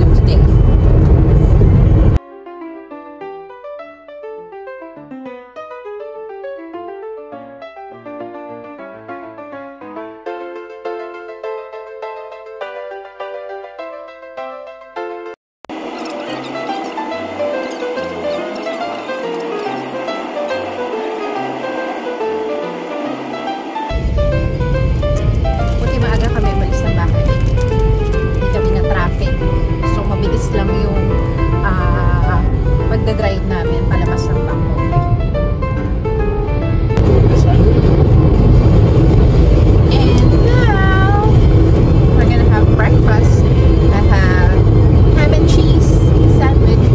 do today. Lang yung pagdadrive namin palabas ng Bangkok. And now we're gonna have breakfast. I have ham and cheese sandwich.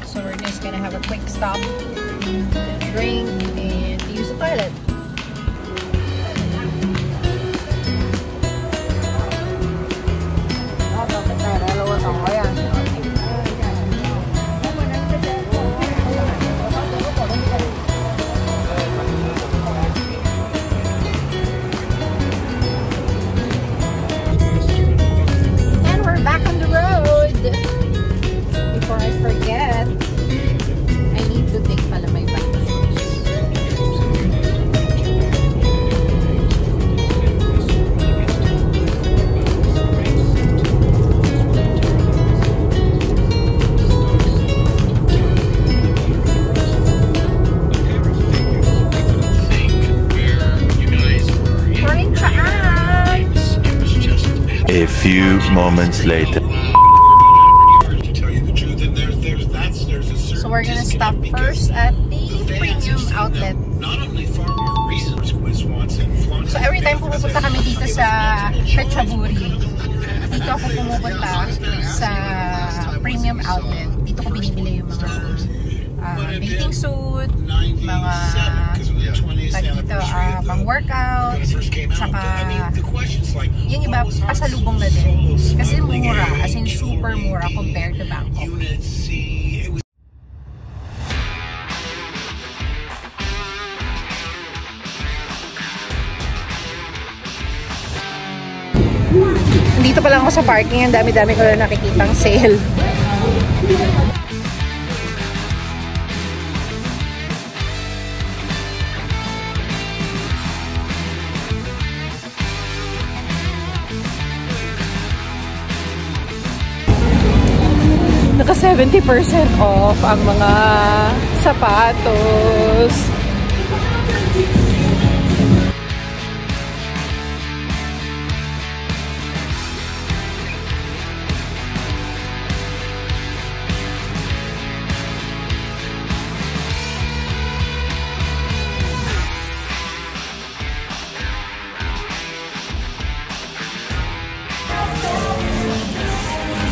So we're just gonna have a quick stop, drink, and use the toilet. And we're back on the road. Before I forget, I need to take pala my vitamins. A few moments later. So we're gonna stop first at the Premium Outlet. So every time pumupunta kami dito sa Phetchaburi, dito ako pumupunta sa Premium Outlet. Dito ko binibili yung mga bathing suit, mga dito, pang workout, saka yung iba pasalubong na din. Kasi mura, as in super mura compared to Bangkok. Dito pa lang ako sa parking, ang dami-dami ko na nakikitang sale. Naka 70% off ang mga sapatos.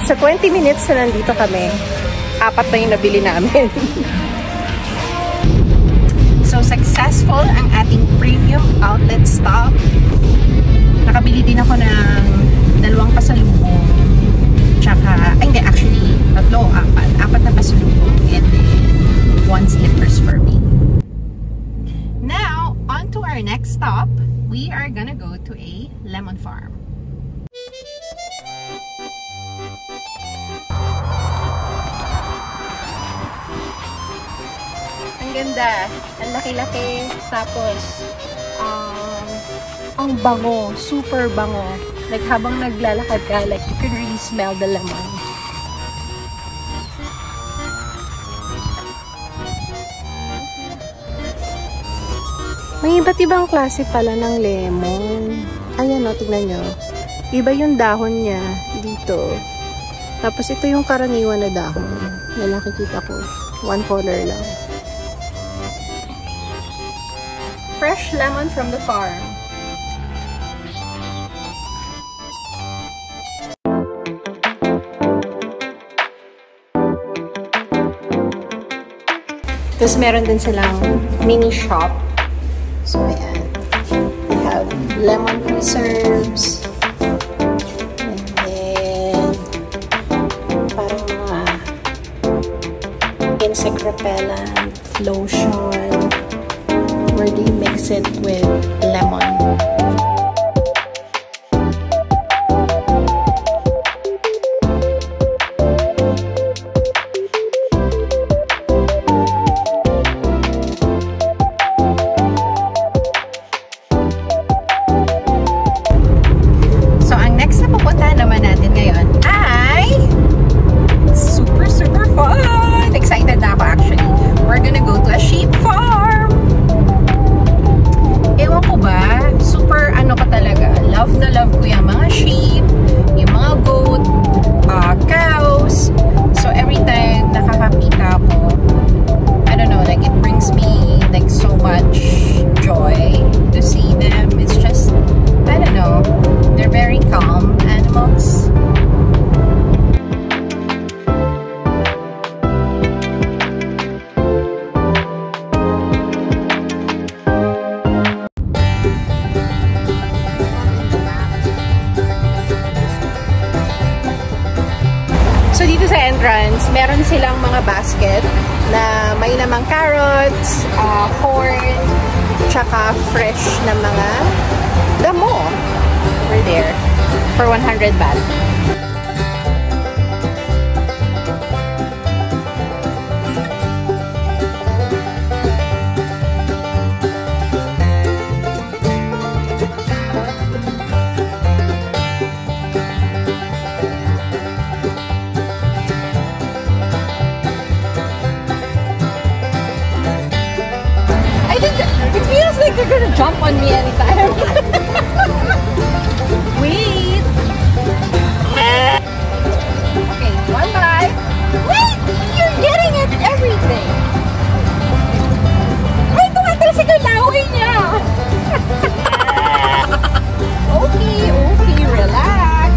Sa 20 minutes na nandito kami, 4 na yung nabili namin. So, successful ang ating Premium Outlet stop. Nakabili din ako ng 2 pasalubong. Tsaka, ay hindi, actually, 3 o 4. 4 na pasalubong. And then, 1 slippers for me. Now, on to our next stop. We are gonna go to a lemon farm. Ganda. Ang laki-laki. Tapos, ang bango. Super bango. Like, habang naglalakad ka, like, you can really smell the lemon. May iba't ibang klase pala ng lemon. Ayan o, tignan nyo. Iba yung dahon niya dito. Tapos, ito yung karaniwan na dahon. Na nakikita ko. One color lang. Fresh lemon from the farm. Ito Tapos meron din silang mini shop. So, ayan. They have lemon preserves. And then, parang mga insect repellent, lotion, where they mix it with lemon. Meron silang mga basket na may namang carrots, corn, tsaka fresh na mga damo. Over there for 100 baht. It feels like they're gonna jump on me anytime. Wait. Okay, one bite. Wait! You're getting at everything. Wait, tumatalsik ang laway niya. Okay, okay, relax.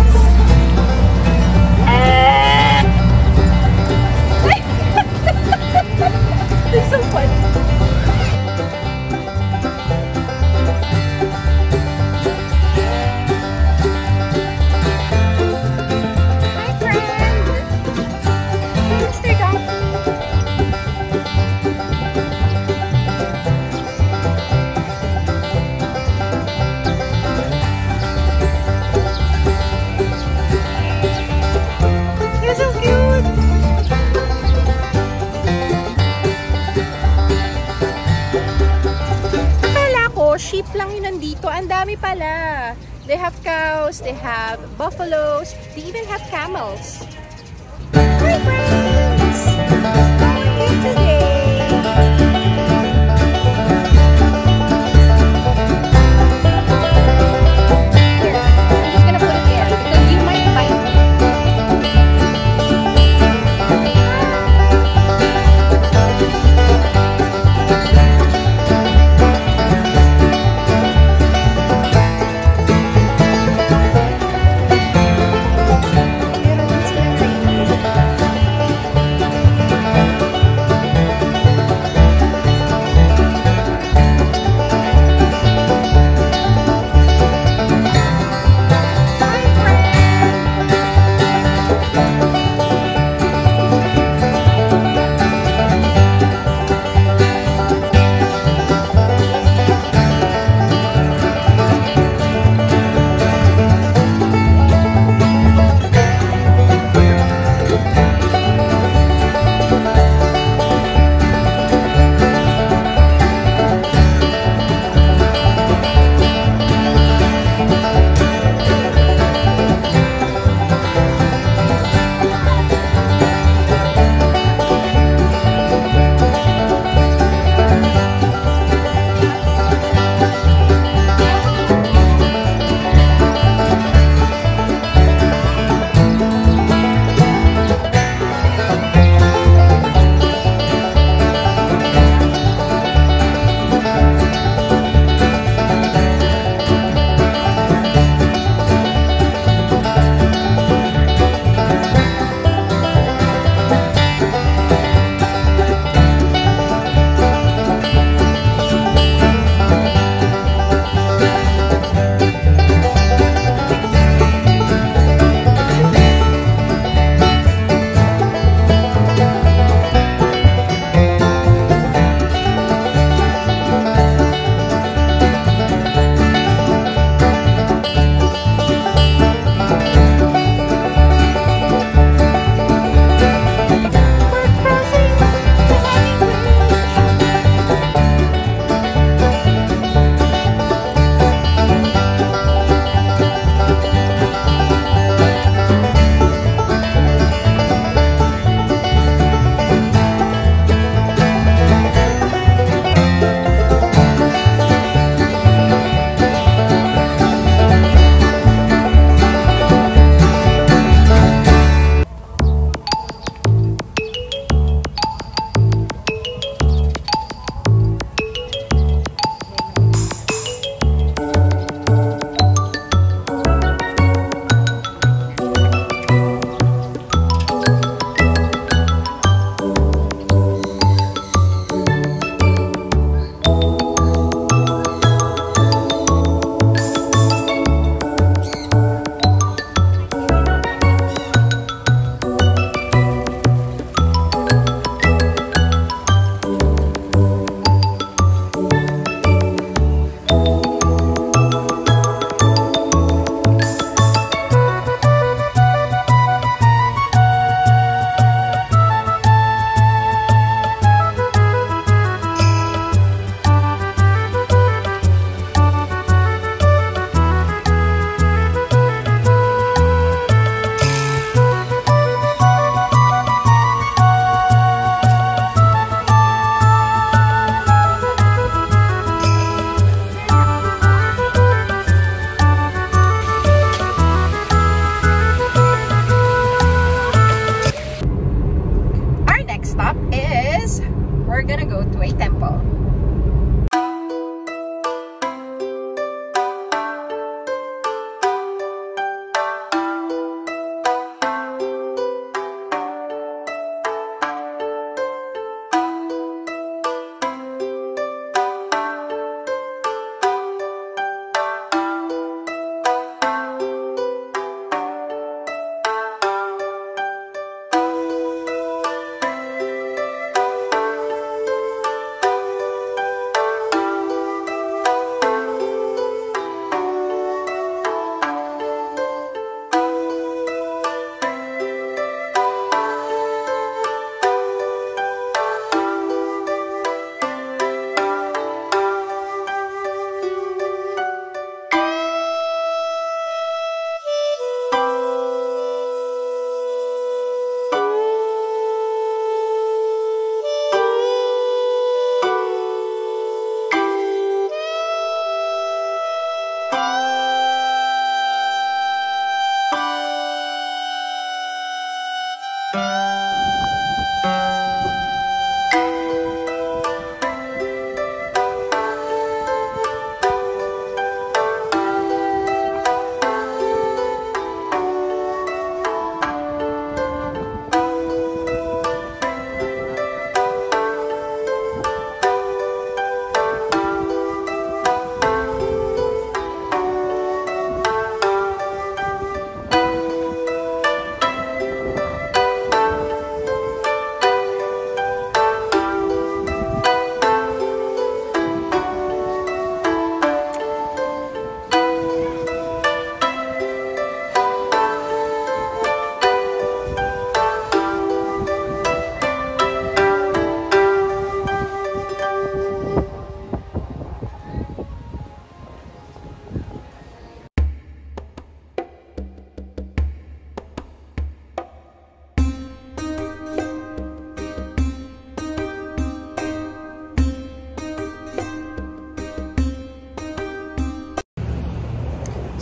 This is so funny. Sheep lang yun nandito. Ang dami pala. They have cows, they have buffaloes, they even have camels. Hi friends! How are you today? Temple.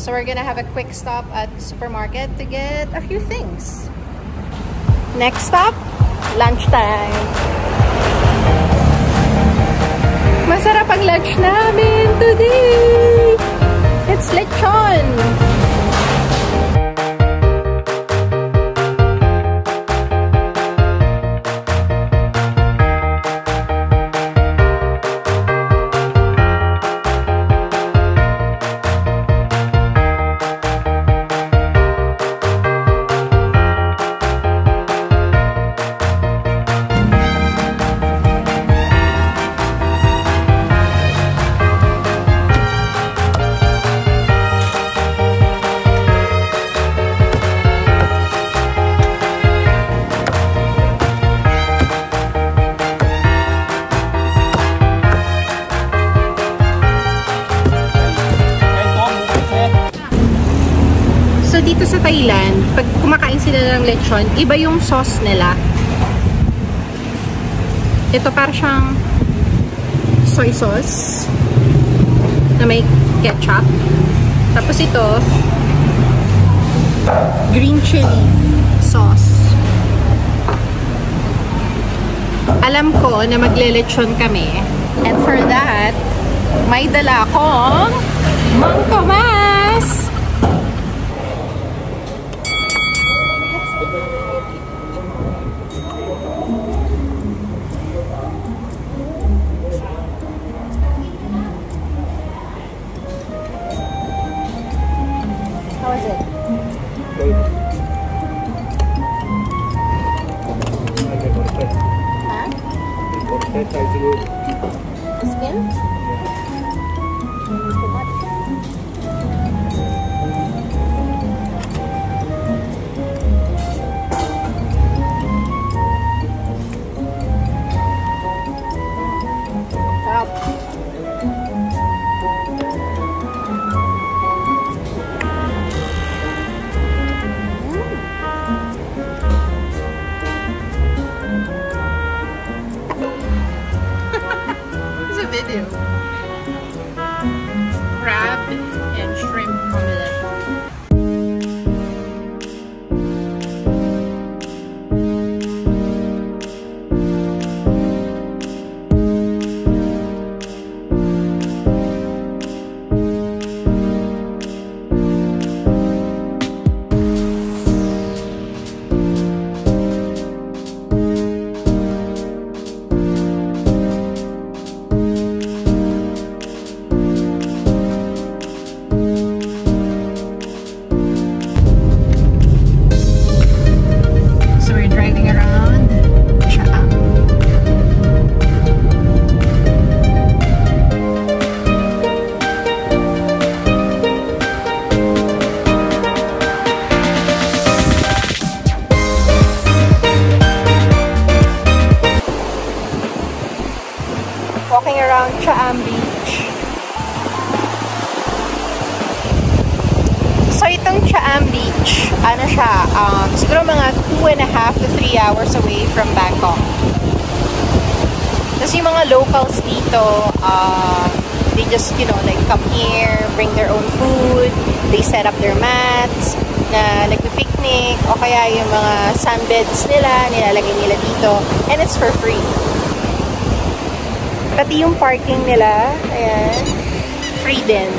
So we're gonna have a quick stop at the supermarket to get a few things. Next stop, lunchtime. Masarap ang lunch namin today! It's lechon! So dito sa Thailand, pag kumakain sila ng lechon, iba yung sauce nila. Ito para siyang soy sauce na may ketchup. Tapos ito, green chili sauce. Alam ko na magle-lechon kami. And for that, may dala akong mangkamas! How is it? Huh? The skin? Too much. Sarap. Video. Crab and shrimp omelette. walking around Chaam Beach. So, itong Chaam Beach, ano siya, siguro mga 2.5 to 3 hours away from Bangkok. Tapos yung mga locals dito, they just, you know, like come here, bring their own food, they set up their mats, na nagpi-picnic, o kaya yung mga sunbeds nila, nilalagay nila dito, and it's for free. Pati yung parking nila, ayan, free din.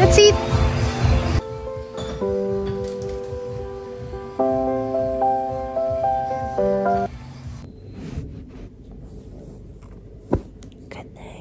That's it. Good night.